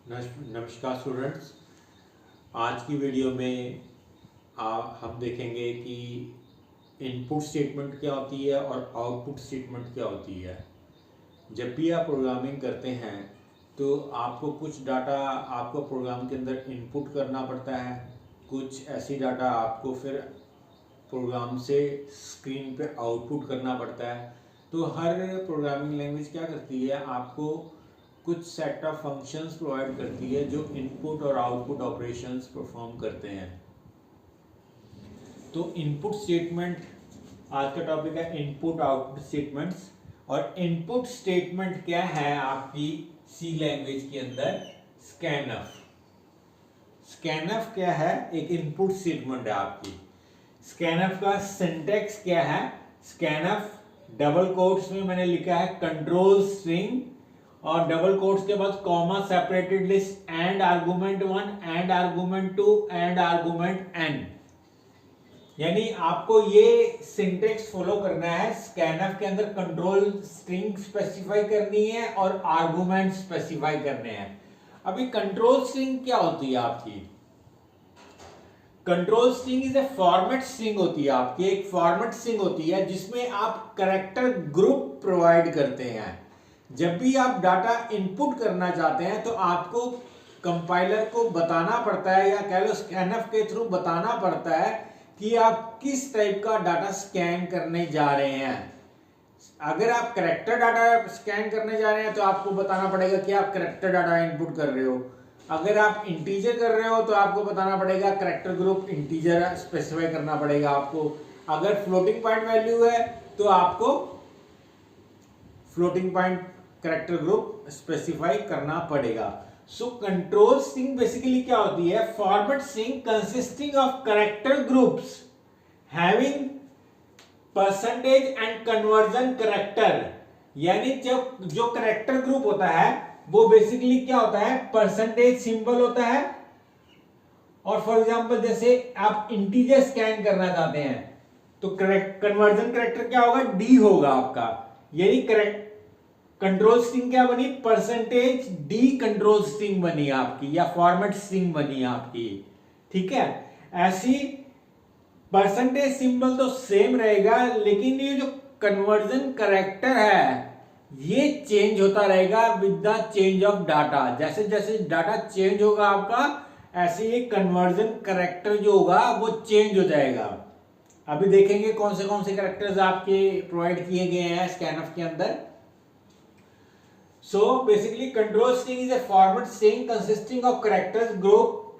नमस्कार स्टूडेंट्स। आज की वीडियो में हम देखेंगे कि इनपुट स्टेटमेंट क्या होती है और आउटपुट स्टेटमेंट क्या होती है। जब भी आप प्रोग्रामिंग करते हैं तो आपको कुछ डाटा आपको प्रोग्राम के अंदर इनपुट करना पड़ता है, कुछ ऐसी डाटा आपको फिर प्रोग्राम से स्क्रीन पे आउटपुट करना पड़ता है। तो हर प्रोग्रामिंग लैंग्वेज क्या करती है, आपको कुछ सेट ऑफ फंक्शंस प्रोवाइड करती है जो इनपुट और आउटपुट ऑपरेशंस परफॉर्म करते हैं। तो इनपुट स्टेटमेंट आज का टॉपिक है, इनपुट आउटपुट स्टेटमेंट्स। और इनपुट स्टेटमेंट क्या है आपकी सी लैंग्वेज के अंदर, स्कैनफ। स्कैनफ क्या है, एक इनपुट स्टेटमेंट है आपकी। स्कैनफ का सिंटैक्स क्या है, स्कैनफ डबल कोट्स में मैंने लिखा है कंट्रोल स्ट्रिंग और डबल कोट्स के बाद comma separated list and argument 1 and argument 2 and argument n। यानी आपको ये सिंटैक्स फॉलो करना है। स्कैनफ के अंदर कंट्रोल स्ट्रिंग स्पेसिफाई करनी है और आर्गुमेंट स्पेसिफाई करने हैं। अभी कंट्रोल स्ट्रिंग क्या होती है आपकी, control string is a format string होती है आपकी, एक फॉर्मेट स्ट्रिंग होती है जिसमें आप कैरेक्टर ग्रुप प्रोवाइड करते हैं। जब भी आप डाटा इनपुट करना चाहते हैं तो आपको कंपाइलर को बताना पड़ता है, या कह लो स्कैनफ के थ्रू बताना पड़ता है कि आप किस टाइप का डाटा स्कैन करने जा रहे हैं। अगर आप कैरेक्टर डाटा स्कैन करने जा रहे हैं तो आपको बताना पड़ेगा कि आप कैरेक्टर डाटा इनपुट कर रहे हो। अगर आप इंटीजर कर रहे हो तो आपको बताना पड़ेगा कैरेक्टर ग्रुप इंटीजर स्पेसिफाई करना पड़ेगा आपको। अगर फ्लोटिंग पॉइंट वैल्यू है तो आपको floating point character group specify करना पड़ेगा। सो कंट्रोल स्ट्रिंग बेसिकली क्या होती है, format string consisting of character groups having percentage and conversion character. यानी जब जो कैरेक्टर ग्रुप होता है वो बेसिकली क्या होता है, परसेंटेज सिंबल होता है। और फॉर एग्जांपल जैसे आप इंटीजर स्कैन करना चाहते हैं तो कन्वर्जन कैरेक्टर क्या होगा, डी होगा आपका। यानी करेक्ट कंट्रोल स्ट्रिंग क्या बनी, परसेंटेज डी कंट्रोल स्ट्रिंग बनी आपकी, या फॉर्मेट स्ट्रिंग बनी आपकी। ठीक है, ऐसी परसेंटेज सिंबल तो सेम रहेगा, लेकिन ये जो कन्वर्जन कैरेक्टर है ये चेंज होता रहेगा with the change of data. जैसे जैसे डाटा चेंज होगा आपका, ऐसे ये कन्वर्जन कैरेक्टर जो होगा वो चेंज हो जाएगा। अभी देखेंगे कौन से कैरेक्टर्स आपके प्रोवाइड किए गए हैं स्कैनफ के अंदर। So basically control string is a format string consisting of characters group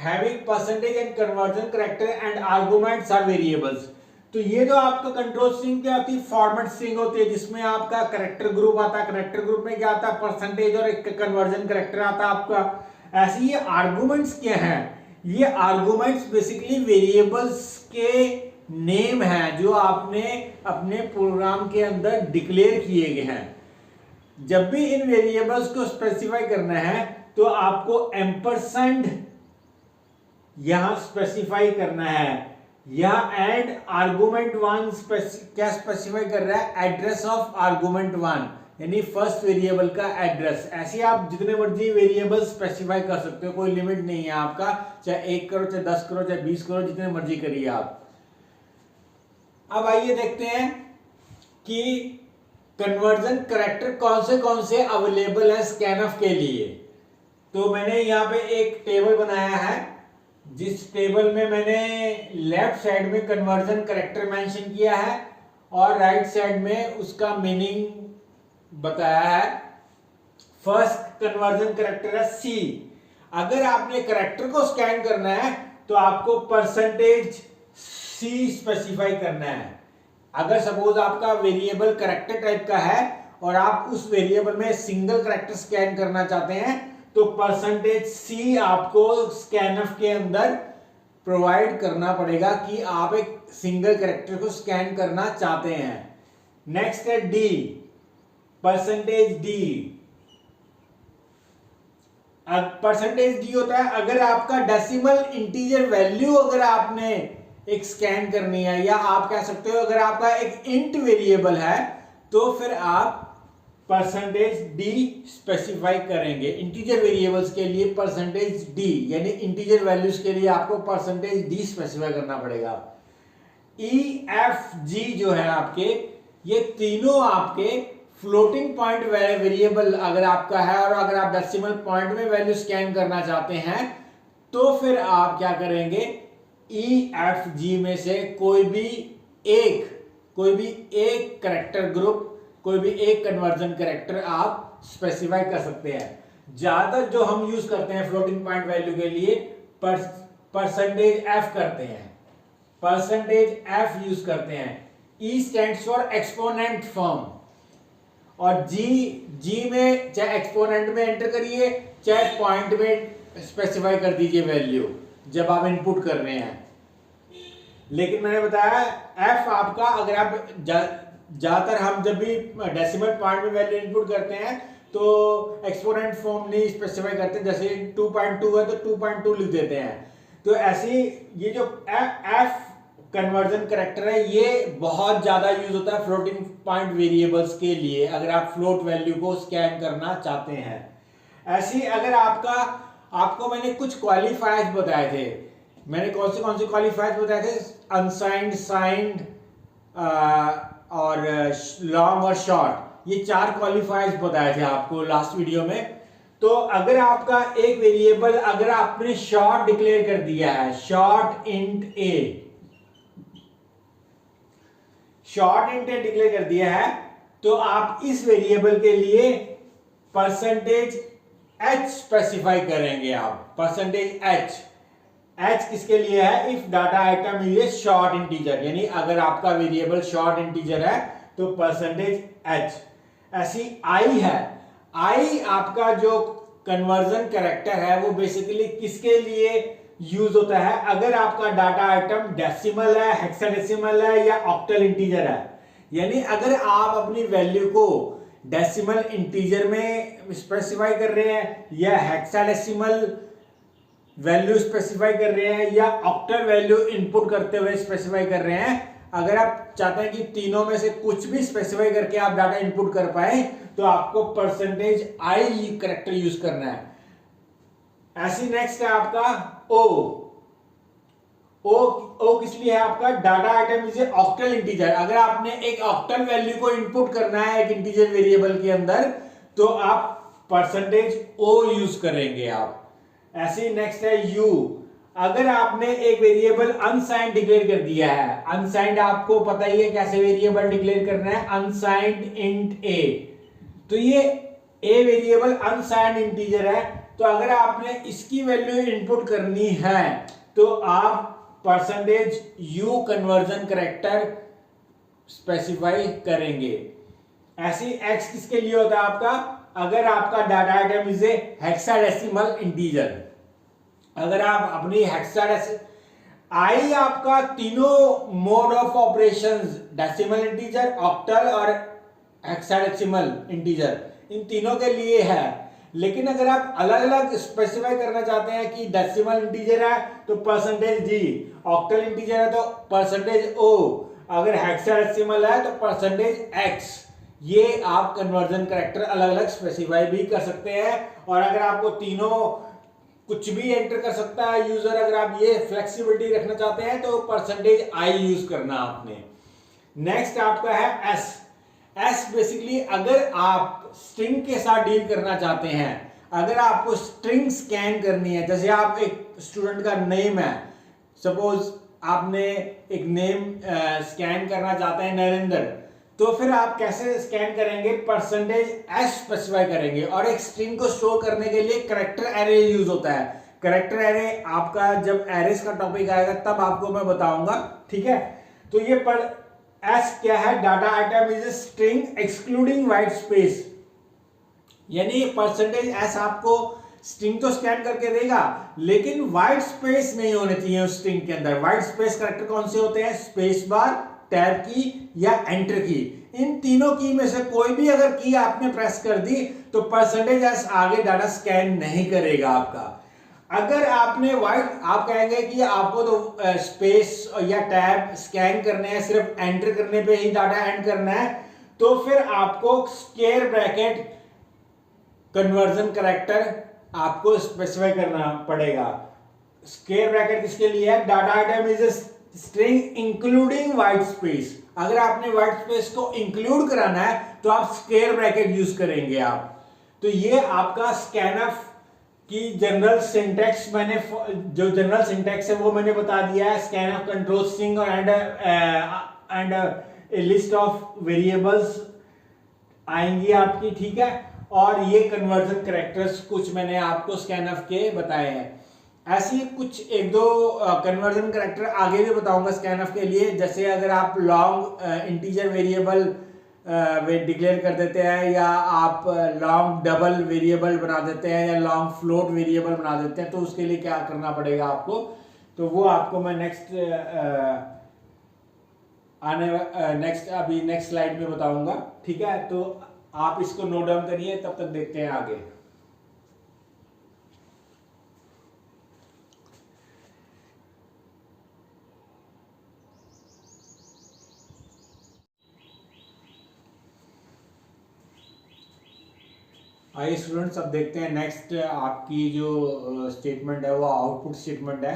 having percentage and conversion character and arguments are variables। तो ये जो आपका कंट्रोल स्ट्रिंग क्या होती है, फॉर्मेट स्ट्रिंग होती है जिसमें आपका कैरेक्टर ग्रुप आता है। कैरेक्टर ग्रुप में क्या आता है, परसेंटेज और एक कन्वर्जन कैरेक्टर आता है आपका। ऐसे ये आर्गुमेंट्स क्या हैं, ये आर्गुमेंट्स बेसिकली वेरिएबल्स के नेम हैं जो आपने अपने प्रोग्राम के अंदर डिक्लेयर किए गए हैं। जब भी इन वेरिएबल्स को स्पेसिफाई करना है तो आपको एम्परसेंड यहां स्पेसिफाई करना है, या एंड आर्गुमेंट 1 क्या स्पेसिफाई कर रहा है, एड्रेस ऑफ आर्गुमेंट 1, यानी फर्स्ट वेरिएबल का एड्रेस। ऐसे आप जितने मर्जी वेरिएबल स्पेसिफाई कर सकते हो, कोई लिमिट नहीं है आपका, चाहे 1 करो, चाहे 10 करो, चाहे 20 करो, जितने मर्जी करिए आप। अब आइए देखते हैं कि कन्वर्जन कैरेक्टर कौन से अवेलेबल है स्कैनफ के लिए। तो मैंने यहाँ पे एक टेबल बनाया है, जिस टेबल में मैंने लेफ्ट साइड में कन्वर्जन कैरेक्टर मेंशन किया है और राइट साइड में उसका मीनिंग बताया है। फर्स्ट कन्वर्जन कैरेक्टर है सी। अगर आपने कैरेक्टर को स्कैन करना है तो आपको परसेंटेज सी स्पेसिफाई करना है। अगर सपोज आपका वेरिएबल कैरेक्टर टाइप का है और आप उस वेरिएबल में सिंगल कैरेक्टर स्कैन करना चाहते हैं तो परसेंटेज सी आपको स्कैनफ के अंदर प्रोवाइड करना पड़ेगा कि आप एक सिंगल कैरेक्टर को स्कैन करना चाहते हैं। नेक्स्ट है D, percentage D. Percentage D होता है अगर आपका डेसिमल इंटीजर वैल्यू अगर आपने एक स्कैन करनी है, या आप कह सकते हो अगर आपका एक इंट वेरिएबल है तो फिर आप परसेंटेज डी स्पेसिफाई करेंगे। इंटीजर वेरिएबल्स के लिए परसेंटेज डी यानी इंटीजर वैल्यूज के लिए आपको परसेंटेज डी स्पेसिफाई करना पड़ेगा। ई एफ जी जो है आपके, ये तीनों आपके फ्लोटिंग पॉइंट वेरिएबल अगर आपका है और अगर आप डेसिमल पॉइंट में वैल्यू स्कैन करना चाहते हैं तो फिर आप क्या करेंगे, ई एफ जी में से कोई भी एक करेक्टर ग्रुप, कोई भी एक कन्वर्जन करेक्टर आप स्पेसिफाई कर सकते हैं। ज्यादातर जो हम यूज करते हैं फ्लोटिंग पॉइंट वैल्यू के लिए परसेंटेज एफ करते हैं, परसेंटेज एफ यूज करते हैं। ई स्टैंड्स फॉर एक्सपोनेंट फॉर्म, और जी में चाहे एक्सपोनेंट में एंटर करिए चाहे पॉइंट में स्पेसिफाई कर दीजिए वैल्यू जब आप इनपुट कर रहे हैं। लेकिन मैंने बताया एफ आपका, अगर आप ज्यादातर हम जब भी डेसिमल पॉइंट में वैल्यू इनपुट करते हैं तो एक्सपोनेंट फॉर्म नहीं स्पेसिफाई करते, जैसे 2.2 है तो 2.2 लिख देते हैं। तो ऐसी ये जो एफ कन्वर्जन करेक्टर है ये बहुत ज्यादा यूज होता है फ्लोटिंग पॉइंट वेरिएबल्स के लिए, अगर आप फ्लोट वैल्यू को स्कैन करना चाहते हैं। ऐसी अगर आपको मैंने कुछ क्वालिफायर्स बताए थे, मैंने कौन से क्वालिफायर्स बताए थे, अनसाइंड, साइंड और लॉन्ग और शॉर्ट, ये 4 क्वालिफायर्स बताए थे आपको लास्ट वीडियो में। तो अगर आपका एक वेरिएबल अगर आपने शॉर्ट डिक्लेयर कर दिया है, शॉर्ट इंट ए, शॉर्ट इंट ए डिक्लेयर कर दिया है, तो आप इस वेरिएबल के लिए परसेंटेज एच स्पेसिफाई करेंगे। आप परसेंटेज एच किसके लिए है, if data item is a short integer, यानी अगर आपका वेरिएबल शॉर्ट इंटीजर है तो परसेंटेज एच। ऐसी आई है, आई आपका जो कन्वर्जन कैरेक्टर है वो बेसिकली किसके लिए यूज होता है, अगर आपका डाटा आइटम डेसिमल है, हेक्साडेसिमल है या ऑक्टल इंटीजर है। यानी अगर आप अपनी वैल्यू को डेसिमल इंटीजर में स्पेसिफाई कर रहे हैं या हेक्साडेसिमल वैल्यू स्पेसिफाई कर रहे हैं या ऑक्टल वैल्यू इनपुट करते हुए स्पेसिफाई कर रहे हैं, अगर आप चाहते हैं कि तीनों में से कुछ भी स्पेसिफाई करके आप डाटा इनपुट कर पाए तो आपको परसेंटेज आई कैरेक्टर यूज करना है। ऐसी नेक्स्ट है आपका ओ किस लिए है आपका, data item is a octal integer. अगर आपने एक ऑक्टल वैल्यू को इनपुट करना है एक इंटीजर वेरिएबल के अंदर तो आप परसेंटेज ओ यूज करेंगे आप। ऐसी नेक्स्ट है यू, अगर आपने एक वेरिएबल अनसाइंड डिक्लेयर कर दिया है, अनसाइंड आपको पता ही है कैसे वेरिएबल डिक्लेयर करना है, अनसाइंड इंट ए, तो ये ए वेरिएबल अनसाइंड इंटीजर है, तो अगर आपने इसकी वैल्यू इनपुट करनी है तो आप percentage you conversion character specify करेंगे। ऐसी एक्स किसके लिए होता है आपका, अगर आपका data item is a hexadecimal integer, अगर आप अपनी आई आपका तीनों mode of operations decimal integer, octal और हेक्साडेसिमल इंटीजर, इन तीनों के लिए है। लेकिन अगर आप अलग अलग स्पेसिफाई करना चाहते हैं कि डेसिमल इंटीजर है तो परसेंटेज डी, ऑक्टल इंटीजर है तो परसेंटेज ओ, अगर हेक्साडेसिमल है तो परसेंटेज एक्स, ये आप कन्वर्जन कैरेक्टर अलग अलग स्पेसिफाई भी कर सकते हैं। और अगर आपको तीनों कुछ भी एंटर कर सकता है यूजर, अगर आप ये फ्लेक्सिबिलिटी रखना चाहते हैं तो परसेंटेज आई यूज करना आपने। नेक्स्ट आपका है एस बेसिकली अगर आप स्ट्रिंग के साथ डील करना चाहते हैं, अगर आपको स्ट्रिंग स्कैन करनी है, जैसे आप एक स्टूडेंट का नेम है, सपोज आपने एक नेम स्कैन करना चाहते हैं नरेंद्र, तो फिर आप कैसे स्कैन करेंगे, परसेंटेज एस स्पेसिफाई करेंगे। और एक स्ट्रिंग को स्टोर करने के लिए कैरेक्टर एरे यूज होता है। कैरेक्टर एरे आपका जब एरेस का टॉपिक आएगा तब आपको मैं बताऊंगा, ठीक है। तो ये पर एस क्या है, data item is string excluding white space, यानी परसेंटेज एस आपको स्ट्रिंग तो स्कैन करके देगा लेकिन व्हाइट स्पेस नहीं होने चाहिए उस स्ट्रिंग के अंदर। व्हाइट स्पेस कैरेक्टर कौन से होते हैं, स्पेस बार, टैब की या एंटर की, इन तीनों की में से कोई भी अगर की आपने प्रेस कर दी तो परसेंटेज एस आगे डाटा स्कैन नहीं करेगा आपका। अगर आपने व्हाइट, आप कहेंगे कि आपको तो स्पेस या टैब स्कैन करने हैं, सिर्फ एंटर करने पे ही डाटा एंड करना है, तो फिर आपको स्क्वायर ब्रैकेट कन्वर्जन करैक्टर आपको स्पेसिफाई करना पड़ेगा। स्क्वायर ब्रैकेट किसके लिए है? Data item is string including white space. अगर आपने व्हाइट स्पेस को इंक्लूड कराना है तो आप स्क्वायर ब्रैकेट यूज करेंगे आप। तो ये आपका स्कैनफ की जनरल सिंटैक्स, मैंने जो जनरल सिंटैक्स है वो मैंने बता दिया है। Scanf control string and A list of variables आएंगी आपकी, ठीक है। और ये कन्वर्जन कैरेक्टर्स कुछ मैंने आपको स्कैनफ के बताए हैं। ऐसी कुछ एक दो कन्वर्जन कैरेक्टर आगे भी बताऊंगा स्कैनफ के लिए। जैसे अगर आप लॉन्ग इंटीजर वेरिएबल डिक्लेयर कर देते हैं, या आप लॉन्ग डबल वेरिएबल बना देते हैं, या लॉन्ग फ्लोट वेरिएबल बना देते हैं, तो उसके लिए क्या करना पड़ेगा आपको, तो वो आपको मैं अभी नेक्स्ट स्लाइड में बताऊंगा, ठीक है। तो आप इसको नोट डाउन करिए, तब तक देखते हैं आगे। आइए स्टूडेंट्स, अब देखते हैं नेक्स्ट आपकी जो स्टेटमेंट है वो आउटपुट स्टेटमेंट है।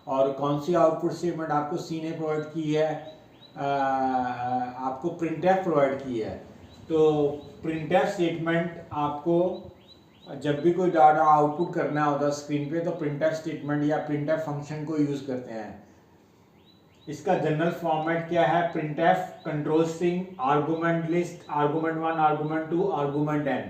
और कौन सी आउटपुट स्टेटमेंट आपको सी ने प्रोवाइड की है? आपको प्रिंटफ प्रोवाइड की है। तो प्रिंटफ स्टेटमेंट आपको जब भी कोई डाटा आउटपुट करना होता है स्क्रीन पे, तो प्रिंटफ स्टेटमेंट या प्रिंटफ फंक्शन को यूज करते हैं। इसका जनरल फॉर्मेट क्या है? Printf control string argument list argument 1 argument 2 argument n।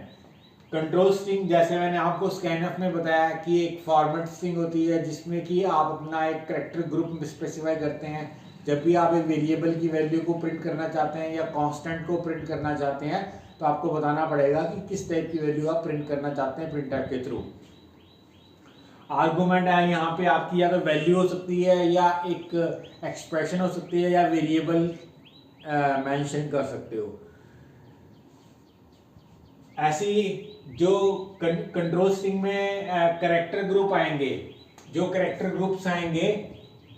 Control string जैसे मैंने आपको स्कैनफ में बताया कि एक फॉर्मेट स्ट्रिंग होती है जिसमें कि आप अपना एक कैरेक्टर ग्रुप स्पेसिफाई करते हैं। जब भी आप एक वेरिएबल की वैल्यू को प्रिंट करना चाहते हैं या कांस्टेंट को प्रिंट करना चाहते हैं, तो आपको बताना पड़ेगा कि किस टाइप की वैल्यू आप प्रिंट करना चाहते हैं प्रिंटफ के थ्रू। आर्गुमेंट है यहाँ पे आपकी, या तो वैल्यू हो सकती है, या एक एक्सप्रेशन हो सकती है, या वेरिएबल मेंशन कर सकते हो। ऐसी जो कंट्रोल स्ट्रिंग में कैरेक्टर ग्रुप आएंगे, जो कैरेक्टर ग्रुप्स आएंगे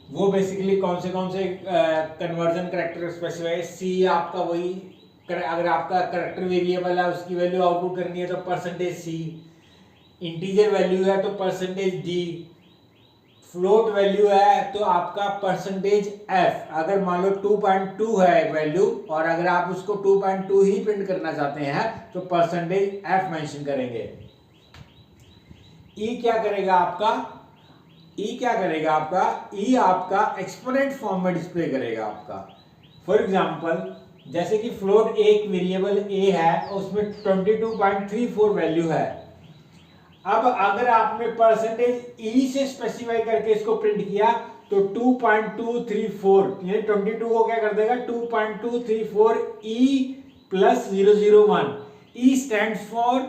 वो बेसिकली कौन से कन्वर्जन कैरेक्टर स्पेसिफाई। सी आपका वही, अगर आपका कैरेक्टर वेरिएबल है उसकी वैल्यू आउटपुट करनी है तो %C, इंटीजर वैल्यू है तो %D, फ्लोट वैल्यू है तो आपका %F। अगर मान लो 2.2 है एक वैल्यू, और अगर आप उसको 2.2 ही प्रिंट करना चाहते हैं तो %F मेंशन करेंगे। E क्या करेगा आपका? E आपका एक्सपोनेंट फॉर्म में डिस्प्ले करेगा आपका। फॉर एग्जांपल जैसे कि फ्लोट एक वेरिएबल a है, उसमें 22.34 वैल्यू है। अब अगर आपने %E से स्पेसिफाई करके इसको प्रिंट किया तो 2.234, यानी 22 को क्या कर देगा? 2.234 E + 001। E stands for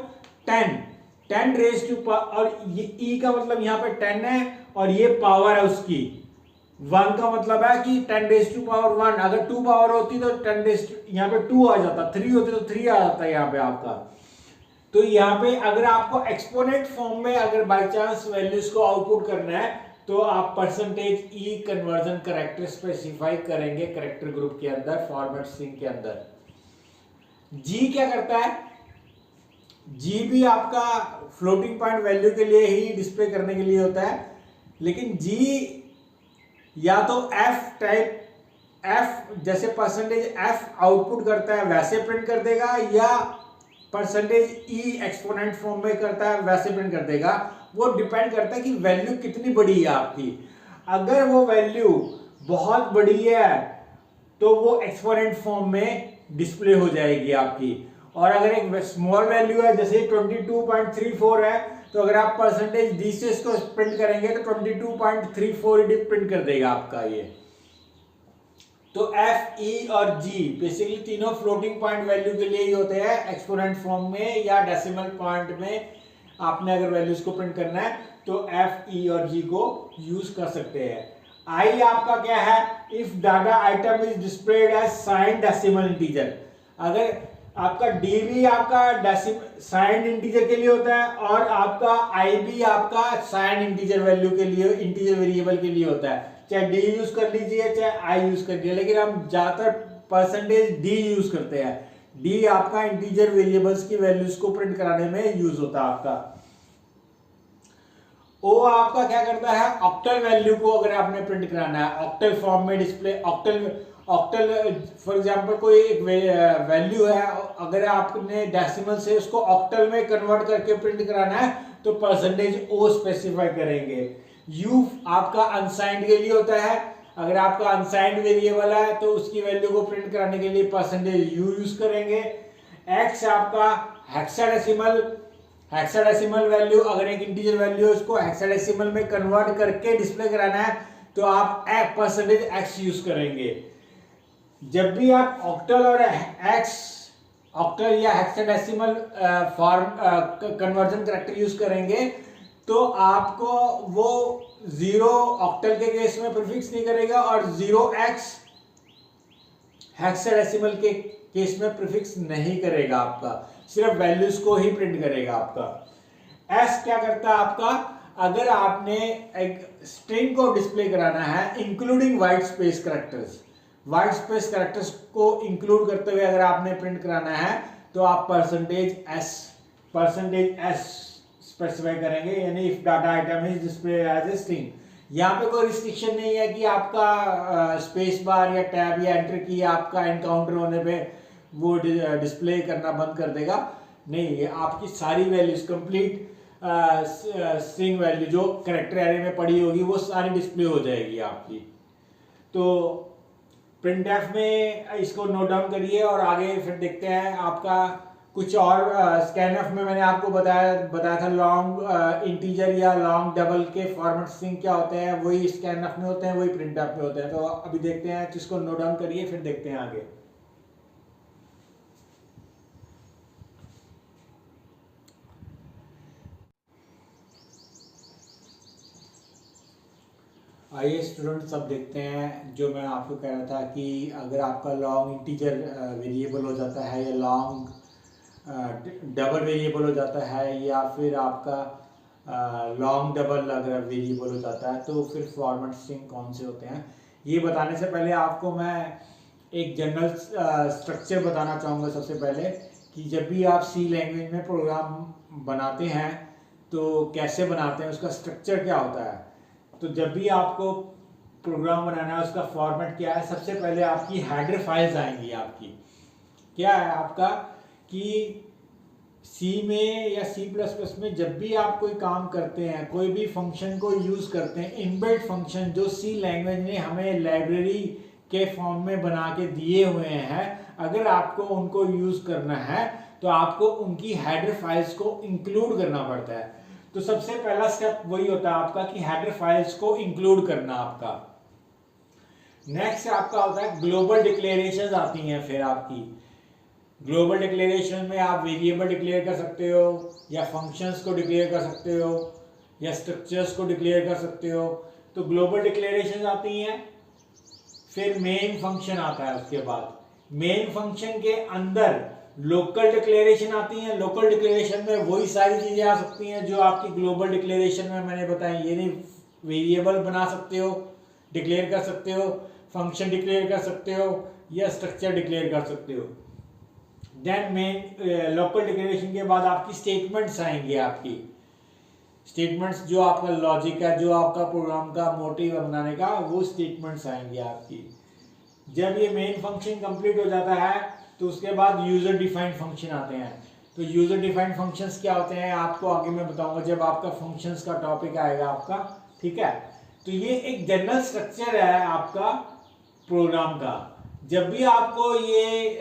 10 raise to, और ये E का मतलब यहाँ पे 10 है, और ये पावर है उसकी 1 का मतलब है कि 10 रेज टू पावर 1। अगर 2 पावर होती तो 10 रेज टू, यहाँ पे 2 आ जाता, 3 होती तो 3 आ जाता है यहाँ पे आपका। तो यहाँ पे अगर आपको एक्सपोनेंट फॉर्म में अगर बाय चांस वैल्यूज को आउटपुट करना है तो आप %E कन्वर्जन कैरेक्टर स्पेसिफाई करेंगे कैरेक्टर ग्रुप के अंदर, फॉर्मेट स्ट्रिंग के अंदर। G क्या करता है? G भी आपका फ्लोटिंग पॉइंट वैल्यू के लिए ही डिस्प्ले करने के लिए होता है, लेकिन G या तो F जैसे %F आउटपुट करता है वैसे प्रिंट कर देगा, या %E एक्सपोनेंट फॉर्म में करता है वैसे प्रिंट कर देगा। वो डिपेंड करता है कि वैल्यू कितनी बड़ी है आपकी। अगर वो वैल्यू बहुत बड़ी है तो वो एक्सपोनेंट फॉर्म में डिस्प्ले हो जाएगी आपकी, और अगर एक स्मॉल वैल्यू है जैसे 22.34 है, तो अगर आप %D से इसको प्रिंट करेंगे तो 22.34 प्रिंट कर देगा आपका ये। तो F, E और G बेसिकली तीनों फ्लोटिंग पॉइंट वैल्यू के लिए ही होते हैं, एक्सपोनेंट फॉर्म में या डेसिमल पॉइंट में आपने अगर वैल्यूज को प्रिंट करना है तो F, E और G को यूज कर सकते हैं। I आपका क्या है? If data item is displayed as signed decimal integer. अगर आपका D भी आपका साइंड इंटीजर के लिए होता है, और आपका I भी आपका साइंड इंटीजर वैल्यू के लिए, इंटीजर वेरिएबल के लिए होता है। चाहे D यूज कर लीजिए चाहे I यूज कर लीजिए, लेकिन हम ज्यादातर %D यूज करते हैं, डी आपका इंटीजर वेरिएबल्स की वैल्यूज को प्रिंट कराने में यूज होता है आपका। ओ आपका क्या करता है, ऑक्टल वैल्यू को अगर आपने प्रिंट कराना है ऑक्टल फॉर्म में डिस्प्ले, ऑक्टल फॉर एग्जांपल कोई एक वैल्यू है, अगर आपने डेसिमल से उसको ऑक्टल में कन्वर्ट करके प्रिंट कराना है तो परसेंटेज ओ स्पेसिफाई करेंगे। यू आपका अनसाइंड के लिए होता है, अगर आपका अनसाइंड वेरिएबल है तो उसकी वैल्यू को प्रिंट कराने के लिए परसेंटेज यू यूज करेंगे। एक्स आपका हेक्साडेसिमल वैल्यू, अगर एक इंटीजर वैल्यू है उसको हेक्साडेसिमल में कन्वर्ट करके डिस्प्ले कराना है तो आप परसेंटेज एक्स यूज करेंगे। जब भी आप ऑक्टल और ऑक्टल या hexadecimal form conversion character use करेंगे तो आपको वो 0 ऑक्टल के केस में प्रीफिक्स नहीं करेगा और 0x हेक्साडेसिमल के केस में प्रीफिक्स नहीं करेगा, आपका सिर्फ वैल्यूज को ही प्रिंट करेगा आपका। एस क्या करता है आपका, अगर आपने एक स्ट्रिंग को डिस्प्ले कराना है इंक्लूडिंग व्हाइट स्पेस कैरेक्टर्स को इंक्लूड करते हुए अगर आपने प्रिंट कराना है तो आप परसेंटेज एस स्पेसिफाई करेंगे, यानी if data item is display as a string. यहाँ पे कोई रिस्ट्रिक्शन नहीं है कि आपका स्पेस बार या टैब या एंटर की आपका एनकाउंटर होने पे वो डिस्प्ले करना बंद कर देगा, नहीं, आपकी सारी वैल्यूज कंप्लीट स्ट्रिंग वैल्यू जो कैरेक्टर एरे में पड़ी होगी वो सारी डिस्प्ले हो जाएगी आपकी। तो प्रिंटफ में इसको नोट डाउन करिए और आगे फिर देखते हैं आपका कुछ और। स्कैनफ में मैंने आपको बताया था लॉन्ग इंटीजर या लॉन्ग डबल के फॉर्मेट स्ट्रिंग क्या होते हैं, वही स्कैनफ में होते हैं, वही प्रिंटफ में होते हैं। तो अभी देखते हैं, जिसको नोट डाउन करिए फिर देखते हैं आगे। आइए स्टूडेंट्स, अब देखते हैं जो मैं आपको कह रहा था कि अगर आपका लॉन्ग इंटीजर वेरिएबल हो जाता है या लॉन्ग डबल वेरिएबल हो जाता है या फिर आपका लॉन्ग डबल अगर वेरिएबल हो जाता है तो फिर फॉर्मेट स्ट्रिंग कौन से होते हैं। ये बताने से पहले आपको मैं एक जनरल स्ट्रक्चर बताना चाहूँगा। सबसे पहले कि जब भी आप सी लैंग्वेज में प्रोग्राम बनाते हैं तो कैसे बनाते हैं, उसका स्ट्रक्चर क्या होता है। तो जब भी आपको प्रोग्राम बनाना है उसका फॉर्मेट क्या है, सबसे पहले आपकी हेडर फाइल्स आएंगी। आपकी क्या है आपका कि सी में या C++ में जब भी आप कोई काम करते हैं, कोई भी फंक्शन को यूज करते हैं, इनबिल्ट फंक्शन जो सी लैंग्वेज ने हमें लाइब्रेरी के फॉर्म में बना के दिए हुए हैं, अगर आपको उनको यूज करना है तो आपको उनकी हेडर फाइल्स को इंक्लूड करना पड़ता है। तो सबसे पहला स्टेप वही होता है आपका कि हेडर फाइल्स को इंक्लूड करना आपका। नेक्स्ट आपका होता है ग्लोबल डिक्लेरेशंस आती हैं। फिर आपकी ग्लोबल डिक्लेरेशन में आप वेरिएबल डिक्लेयर कर सकते हो या फंक्शंस को डिक्लेयर कर सकते हो या स्ट्रक्चर्स को डिक्लेयर कर सकते हो। तो ग्लोबल डिक्लेरेशंस आती हैं। फिर मेन फंक्शन आता है, उसके बाद मेन फंक्शन के अंदर लोकल डिक्लेरेशन आती हैं। लोकल डिक्लेरेशन में वही सारी चीजें आ सकती हैं जो आपकी ग्लोबल डिक्लेरेशन में मैंने बताई, यानी वेरिएबल बना सकते हो, डिक्लेयर कर सकते हो, फंक्शन डिक्लेयर कर सकते हो या स्ट्रक्चर डिक्लेयर कर सकते हो। देन मेन लोकल डिक्लेरेशन के बाद आपकी स्टेटमेंट्स आएंगी। आपकी स्टेटमेंट्स जो आपका लॉजिक है, जो आपका प्रोग्राम का मोटिव बनाने का, वो स्टेटमेंट्स आएंगी आपकी। जब ये मेन फंक्शन कंप्लीट हो जाता है तो उसके बाद यूजर डिफाइंड फंक्शन आते हैं। तो यूजर डिफाइंड फंक्शंस क्या होते हैं आपको आगे मैं बताऊंगा जब आपका फंक्शंस का टॉपिक आएगा आपका, ठीक है। तो ये एक जनरल स्ट्रक्चर है आपका प्रोग्राम का। जब भी आपको ये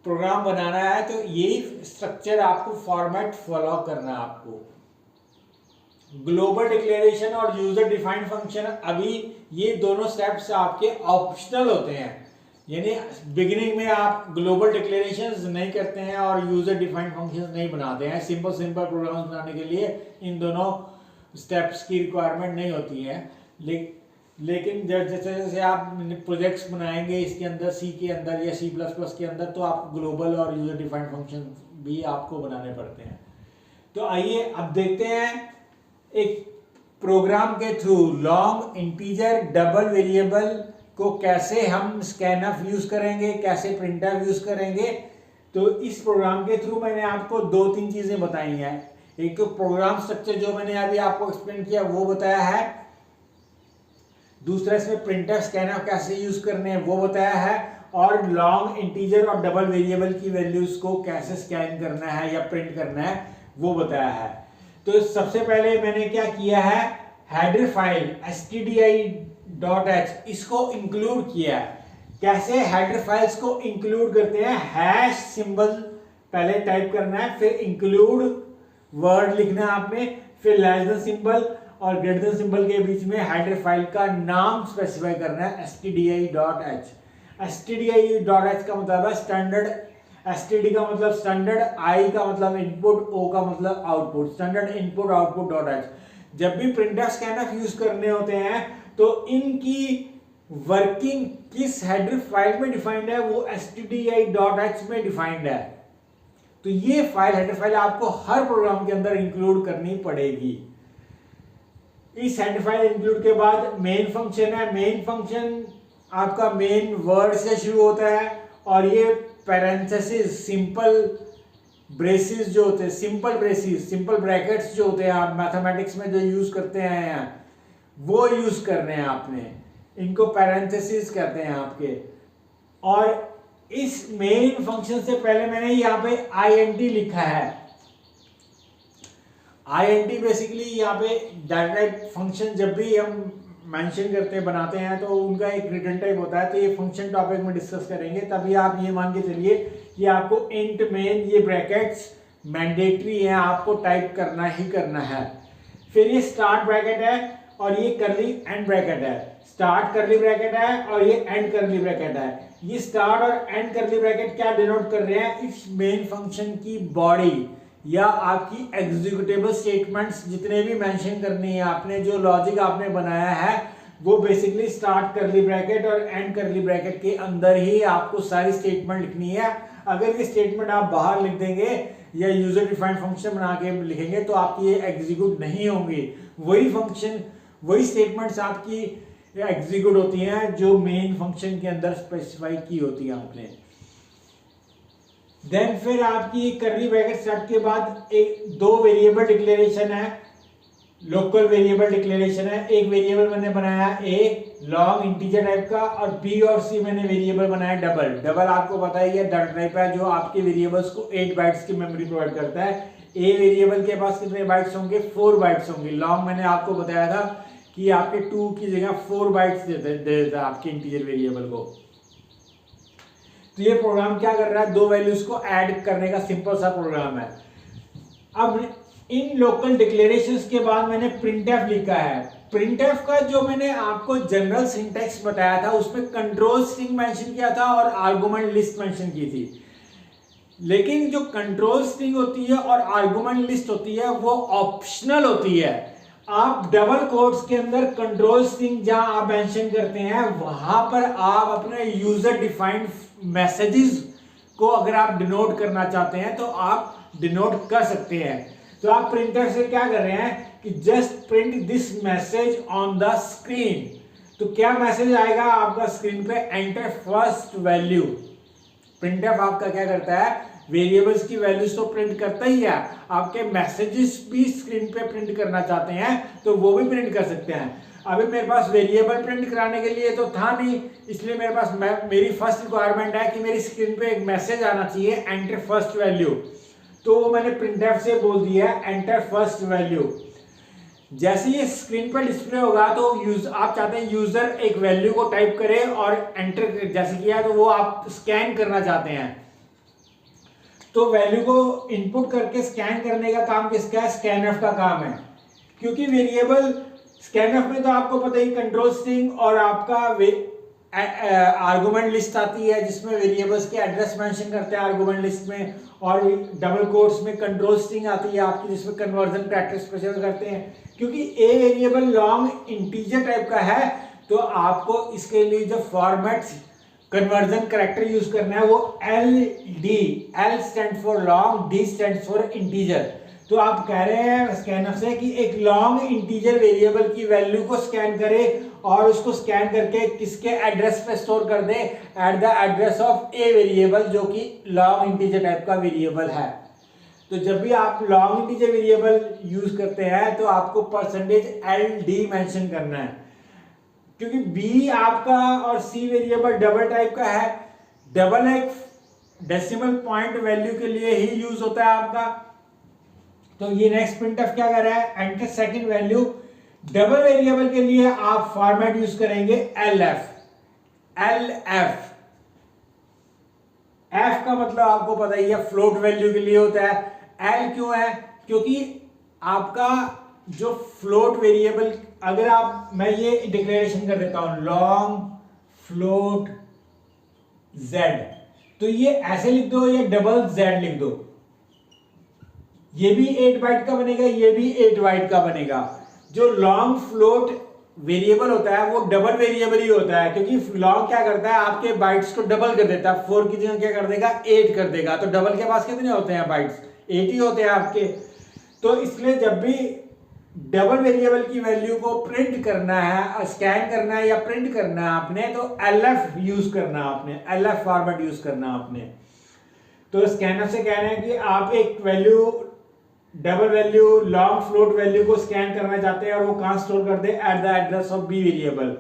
प्रोग्राम बनाना है तो यही स्ट्रक्चर आपको फॉर्मेट फॉलो करना है आपको। ग्लोबल डिक्लेरेशन और यूजर डिफाइंड फंक्शन, अभी ये दोनों स्टेप्स आपके ऑप्शनल होते हैं, यानी बिगिनिंग में आप ग्लोबल डिक्लेरेशंस नहीं करते हैं और यूजर डिफाइंड फंक्शंस नहीं बनाते हैं। सिंपल प्रोग्राम्स बनाने के लिए इन दोनों स्टेप्स की रिक्वायरमेंट नहीं होती है। लेकिन जैसे जैसे आप प्रोजेक्ट्स बनाएंगे इसके अंदर, सी के अंदर या C++ के अंदर, तो आप ग्लोबल और यूजर डिफाइंड फंक्शन भी आपको बनाने पड़ते हैं। तो आइए अब देखते हैं एक प्रोग्राम के through long integer double variable को कैसे हम स्कैनफ यूज करेंगे, कैसे प्रिंटफ यूज करेंगे। तो इस प्रोग्राम के थ्रू मैंने आपको 2-3 चीजें बताई हैं। एक तो प्रोग्राम स्ट्रक्चर जो मैंने अभी आपको एक्सप्लेन किया वो बताया है, दूसरा इसमें प्रिंटफ स्कैनफ कैसे यूज करने हैं वो बताया है, और लॉन्ग इंटीजर और डबल वेरिएबल की वैल्यूज को कैसे स्कैन करना है या प्रिंट करना है वो बताया है। तो सबसे पहले मैंने क्या किया है, हेडर फाइल stdi.h इसको इंक्लूड किया है। कैसे हेडर फाइल्स को इंक्लूड करते हैं, हैश सिंबल पहले टाइप करना है, फिर इंक्लूड वर्ड लिखना है आपने, फिर लेस देन सिंबल और ग्रेटर देन सिंबल के बीच में हेडर फाइल का नाम स्पेसिफाई करना है stdi.h। stdi.h का मतलब है स्टैंडर्ड, std का मतलब स्टैंडर्ड, i का मतलब इनपुट, o का मतलब output, standard input output dot h। जब भी प्रिंटफ स्कैनफ यूज करने होते हैं तो इनकी वर्किंग किस हेडर फाइल में डिफाइंड है, वो stdi.h में डिफाइंड है। तो ये फाइल, हेडर फाइल आपको हर प्रोग्राम के अंदर इंक्लूड करनी पड़ेगी। इस हेडर फाइल इंक्लूड के बाद मेन फंक्शन है। मेन फंक्शन आपका मेन वर्ड से शुरू होता है और ये पैरेंथेसिस, सिंपल ब्रेसेस जो होते हैं, सिंपल ब्रेसेस, सिंपल ब्रैकेट्स जो होते हैं आप मैथमेटिक्स में जो यूज करते हैं वो यूज करने हैं आपने, इनको पैरेंथेसिस कहते हैं आपके। और इस मेन फंक्शन से पहले मैंने यहाँ पे int लिखा है। int बेसिकली यहाँ पे डाटा टाइप फंक्शन जब भी हम मेंशन करते हैं, बनाते हैं, तो उनका एक रिटर्न टाइप होता है। तो ये फंक्शन टॉपिक में डिस्कस करेंगे, तभी आप ये मान के चलिए कि आपको इंट मेन ये ब्रैकेट्स मैंडेटरी है, आपको टाइप करना ही करना है। फिर ये स्टार्ट ब्रैकेट है और ये करली एंड ब्रैकेट है। स्टार्ट करली ब्रैकेट है और ये एंड करली ब्रैकेट है। ये स्टार्ट और एंड करली ब्रैकेट क्या डिनोट कर रहे हैं, इस मेन फंक्शन की बॉडी या आपकी एग्जीक्यूटेबल स्टेटमेंट्स जितने भी मेंशन करनी है आपने, जो लॉजिक आपने बनाया है वो बेसिकली स्टार्ट करली ब्रैकेट और एंड करली ब्रैकेट के अंदर ही आपको सारी स्टेटमेंट लिखनी है। अगर ये स्टेटमेंट आप बाहर लिख देंगे या यूजर डिफाइंड फंक्शन बना के लिखेंगे तो आपकी ये एग्जीक्यूट नहीं होंगी। वही फंक्शन, वही स्टेटमेंट्स आपकी एग्जीक्यूट होती हैं जो मेन फंक्शन के अंदर स्पेसिफाई की होती है आपने। देन फिर आपकी करली ब्रैकेट स्टार्ट के बाद एक 2 वेरिएबल डिक्लेरेशन है, लोकल वेरिएबल डिक्लेरेशन है। एक वेरिएबल मैंने बनाया a लॉन्ग इंटीजर टाइप का, और b और c मैंने वेरिएबल बनाया डबल। डबल आपको पता ही है डाटा टाइप है जो आपके वेरिएबल्स को 8 बाइट्स की मेमोरी प्रोवाइड करता है। a वेरिएबल के पास कितने बाइट्स होंगे, 4 बाइट्स होंगे। लॉन्ग मैंने आपको बताया था कि आपके 2 की जगह 4 बाइट्स दे देता है आपके इंटीजर वेरिएबल को। तो ये प्रोग्राम क्या कर रहा है, 2 वैल्यूज को ऐड करने का सिंपल सा प्रोग्राम है। अब इन लोकल डिक्लेरेशंस के बाद मैंने प्रिंटफ लिखा है। प्रिंटफ का जो मैंने आपको जनरल सिंटैक्स बताया था उसमें कंट्रोल स्ट्रिंग मेंशन किया था और आर्गुमेंट लिस्ट मेंशन की थी। लेकिन जो कंट्रोल स्ट्रिंग होती है और आर्गुमेंट लिस्ट होती है वो ऑप्शनल होती है। आप डबल कोट्स के अंदर कंट्रोल स्ट्रिंग जहां आप मेंशन करते हैं वहां पर आप अपने यूजर डिफाइंड मैसेजेस को अगर आप डिनोट करना चाहते हैं तो आप डिनोट कर सकते हैं। तो आप प्रिंटर से क्या कर रहे हैं कि just print this message on the screen. तो क्या मैसेज आएगा आपका स्क्रीन पे, एंटर फर्स्ट वैल्यू। प्रिंटफ आपका क्या करता है, वेरिएबल्स की वैल्यूज तो प्रिंट करता ही है, आपके मैसेजेस भी स्क्रीन पे प्रिंट करना चाहते हैं तो वो भी प्रिंट कर सकते हैं। अभी मेरे पास वेरिएबल प्रिंट कराने के लिए तो था नहीं, इसलिए मेरे पास मेरी फर्स्ट रिक्वायरमेंट है कि मेरी स्क्रीन पे एक मैसेज आना चाहिए, एंटर फर्स्ट वैल्यू। तो वो मैंने प्रिंटफ से बोल दिया एंटर फर्स्ट वैल्यू। जैसे ये स्क्रीन पर डिस्प्ले होगा तो आप चाहते हैं यूजर एक वैल्यू को टाइप करे और एंटर जैसे किया तो वो आप स्कैन करना चाहते हैं। तो वैल्यू को इनपुट करके स्कैन करने का काम किसका है, स्कैनफ का काम है। क्योंकि वेरिएबल स्कैनफ में तो आपको पता ही कंट्रोल स्ट्रिंग और आपका आर्गुमेंट लिस्ट आती है जिसमें वेरिएबल्स के एड्रेस मेंशन करते हैं आर्गुमेंट लिस्ट में, और डबल कोट्स में कंट्रोल स्ट्रिंग आती है आपकी जिसमें कन्वर्जन कैरेक्टर स्पेशल करते हैं। क्योंकि a variable long integer type का है तो आपको इसके लिए जो फॉर्मेट कन्वर्जन कैरेक्टर यूज करना है वो LD, L stand for long, D stand for integer. तो आप कह रहे हैं स्कैनफ से कि एक लॉन्ग इंटीजर वेरिएबल की वैल्यू को स्कैन करे और उसको स्कैन करके किसके एड्रेस पे स्टोर कर दे, at the address of a variable, जो कि लॉन्ग इंटीजर टाइप का वेरिएबल है। तो जब भी आप लॉन्ग इंटीजर वेरिएबल यूज करते हैं तो आपको %LD मेंशन करना है, क्योंकि बी आपका और सी वेरिएबल डबल टाइप का है। डबल एक डेसिमल पॉइंट वैल्यू के लिए ही यूज होता है आपका। तो ये नेक्स्ट प्रिंटफ क्या कर रहा है, enter second value. Double variable के लिए आप फॉर्मेट यूज करेंगे LF। F का मतलब आपको पता ही है, फ्लोट वैल्यू के लिए होता है। L क्यों है, क्योंकि आपका जो फ्लोट वेरिएबल, अगर मैं ये डिक्लेरेशन कर देता हूं लॉन्ग फ्लोट Z, तो ये ऐसे लिख दो या डबल Z लिख दो, ये भी 8 बाइट का बनेगा, ये भी 8 बाइट का बनेगा। जो लॉन्ग फ्लोट वेरिएबल होता है वो डबल वेरिएबल ही होता है, क्योंकि लॉन्ग क्या करता है, आपके बाइट्स को डबल कर देता है। 4 की जगह क्या कर देगा, 8 कर देगा। तो डबल के पास कितने होते हैं बाइट्स, 8 ही होते हैं आपके। तो इसलिए जब भी डबल वेरिएबल की वैल्यू को प्रिंट करना है, स्कैन करना है या प्रिंट करना है आपने, तो LF यूज करना आपने, LF फॉर्मेट यूज करना आपने। तो स्कैनर से कहना है कि आप एक value, double value, long float value को स्कैन करना चाहते हैं और वो कहां स्टोर कर दे, at the address of B variable.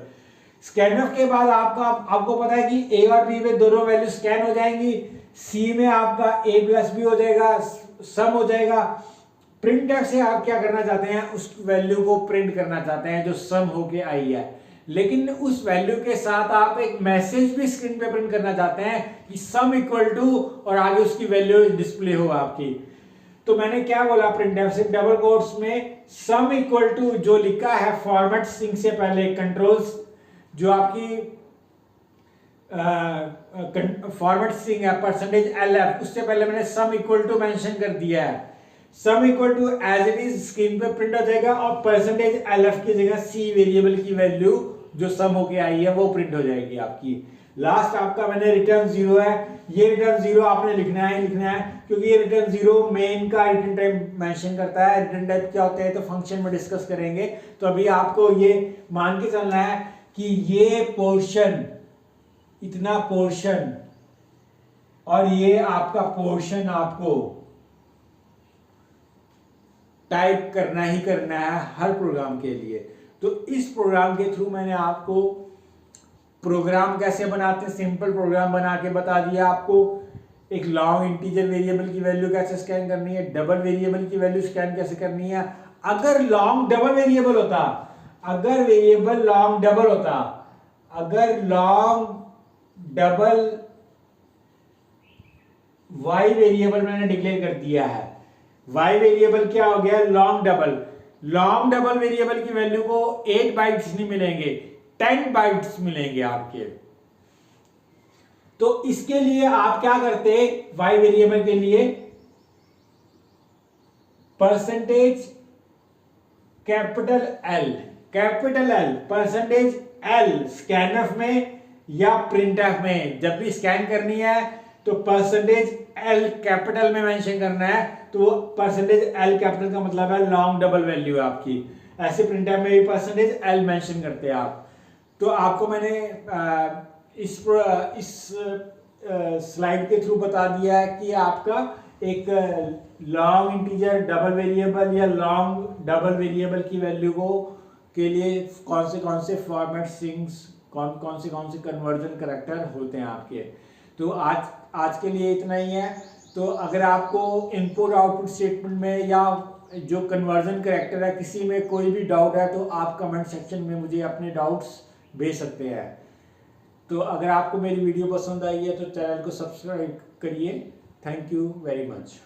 Scanf के बाद आपको पता है कि ए और बी में दोनों वैल्यू स्कैन हो जाएंगी, सी में आपका A+B हो जाएगा, सम हो जाएगा। प्रिंटफ से आप क्या करना चाहते हैं, उस वैल्यू को प्रिंट करना चाहते हैं जो सम होके आई है, लेकिन उस वैल्यू के साथ आप एक मैसेज भी स्क्रीन पे प्रिंट करना चाहते हैं कि सम इक्वल टू, और आगे उसकी वैल्यू डिस्प्ले हो आपकी। तो मैंने क्या बोला प्रिंटफ से, डबल कोट्स में सम इक्वल टू जो लिखा है फॉर्मेट स्ट्रिंग से पहले, कंट्रोल्स जो आपकी फॉर्मेट स्ट्रिंग है %LF, उससे पहले मैंने सम इक्वल टू मेंशन कर दिया है। Sum equal to as it is screen पे प्रिंट हो जाएगा और %LF की जगह सी वेरिएबल की वैल्यू जो सम होके आई है वो प्रिंट हो जाएगी आपकी। लास्ट आपका मैंने रिटर्न 0 है, ये रिटर्न 0 आपने लिखना है क्योंकि ये रिटर्न 0 मेन का रिटर्न टाइप मेंशन करता है। रिटर्न टाइप क्या होते हैं तो फंक्शन में डिस्कस करेंगे। तो अभी आपको ये मान के चलना है कि ये पोर्शन, इतना पोर्शन और ये आपका पोर्शन आपको टाइप करना ही करना है हर प्रोग्राम के लिए। तो इस प्रोग्राम के थ्रू मैंने आपको प्रोग्राम कैसे बनाते हैं, सिंपल प्रोग्राम बना के बता दिया आपको। एक लॉन्ग इंटीजर वेरिएबल की वैल्यू कैसे स्कैन करनी है, डबल वेरिएबल की वैल्यू स्कैन कैसे करनी है। अगर लॉन्ग डबल वेरिएबल होता, अगर वेरिएबल लॉन्ग डबल होता, अगर लॉन्ग डबल वाई वेरिएबल मैंने डिक्लेयर कर दिया है, वाई वेरिएबल क्या हो गया, लॉन्ग डबल वेरिएबल की वैल्यू को 8 बाइट्स नहीं मिलेंगे, 10 बाइट्स मिलेंगे आपके। तो इसके लिए आप क्या करते, वाई वेरिएबल के लिए %L स्कैनफ में या प्रिंटफ में, जब भी स्कैन करनी है तो %L कैपिटल में मेंशन करना है। तो %L कैपिटल का मतलब है लॉन्ग डबल वैल्यू आपकी। ऐसे प्रिंटफ में भी %L मेंशन करते हैं आप। तो आपको मैंने इस स्लाइड के थ्रू बता दिया है कि आपका एक लॉन्ग इंटीजर डबल वेरिएबल या लॉन्ग डबल वेरिएबल की वैल्यू को के लिए कौन से फॉर्मेट स्ट्रिंग्स, कौन से कन्वर्जन करैक्टर होते हैं आपके। तो आज के लिए इतना ही है। तो अगर आपको इनपुट आउटपुट स्टेटमेंट में या जो कन्वर्जन करैक्टर है किसी में कोई भी डाउट है तो आप कमेंट सेक्शन में मुझे अपने डाउट्स भेज सकते हैं। तो अगर आपको मेरी वीडियो पसंद आई है तो चैनल को सब्सक्राइब करिए। Thank you very much.